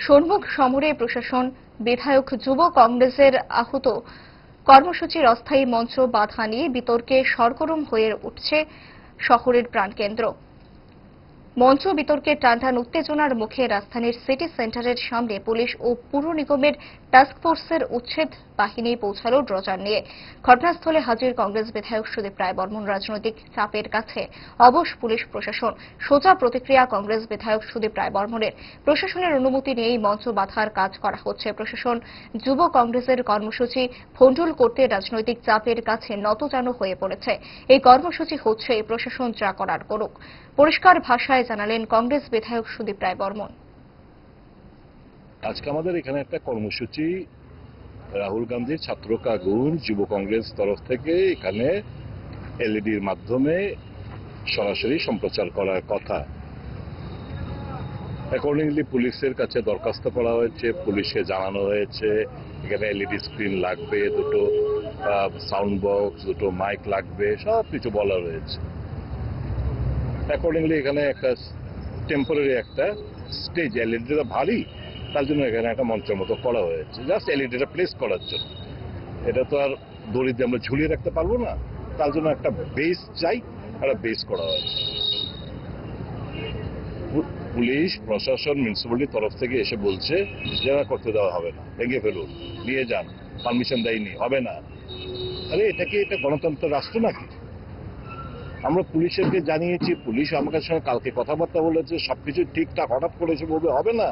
ষণ্মুখ সমরে প্রশাসন, বিধায়ক, যুব কংগ্রেসের আহত কর্মসূচির অস্থায়ী মঞ্চ বাধা নিয়ে বিতর্কে সরগরম হয়ে উঠছে শহরের প্রাণকেন্দ্র। মঞ্চ বিতর্কে টানটান উত্তেজনার মুখে রাজধানীর সিটি সেন্টারের সামনে পুলিশ ও পুর নিগমের টাস্কফোর্সের উচ্ছেদ বাহিনী পৌঁছাল ড্রজার নিয়ে। ঘটনাস্থলে হাজির কংগ্রেস বিধায়ক সুদীপ রায় বর্মন। রাজনৈতিক চাপের কাছে অবশ পুলিশ প্রশাসন। সোজা প্রতিক্রিয়া কংগ্রেস বিধায়ক সুদীপ রায় বর্মনের। প্রশাসনের অনুমতি নিয়েই মঞ্চ বাঁধার কাজ করা হচ্ছে। প্রশাসন যুব কংগ্রেসের কর্মসূচি ভণ্ডুল করতে রাজনৈতিক চাপের কাছে নতজানু হয়ে পড়েছে। এই কর্মসূচি হচ্ছে প্রশাসন যা করার করুক, পরিষ্কার ভাষায় জানালেন কংগ্রেস বিধায়ক সুদীপ রায় বর্মন। আজকে আমাদের এখানে একটা কর্মসূচি রাহুল গান্ধীর ছাত্র আগুন যুব কংগ্রেস তরফ থেকে এখানে এলইডির মাধ্যমে সরাসরি সম্প্রচার করার কথা। অ্যাকর্ডিংলি পুলিশের কাছে দরখাস্ত করা হয়েছে, পুলিশকে জানানো হয়েছে এখানে এলইডি স্ক্রিন লাগবে, দুটো সাউন্ড বক্স, দুটো মাইক লাগবে, সব কিছু বলা হয়েছে। অ্যাকর্ডিংলি এখানে একটা টেম্পোরারি একটা স্টেজ, এলইডিটা ভারী, তার জন্য এখানে একটা মঞ্চের মতো করা হয়েছে, জাস্ট এলইডিটা প্লেস করার জন্য। এটা তো আর দড়ি দিয়ে আমরা ঝুলিয়ে রাখতে পারবো না, তার জন্য একটা বেস চাই, একটা বেস করা হয়েছে। পুলিশ প্রশাসন মিউনিসিপ্যালিটির তরফ থেকে এসে বলছে যে করতে দেওয়া হবে না, ভেঙে ফেলুন, নিয়ে যান, পারমিশন দেয়নি, হবে না। আরে এটা কি এটা গণতন্ত্র রাষ্ট্র নাকি? আমরা পুলিশকে জানিয়েছি, পুলিশ আমাদের সঙ্গে কালকে কথাবার্তা বলেছে, সবকিছু ঠিকঠাক, হঠাৎ করে এসে বলবে হবে না।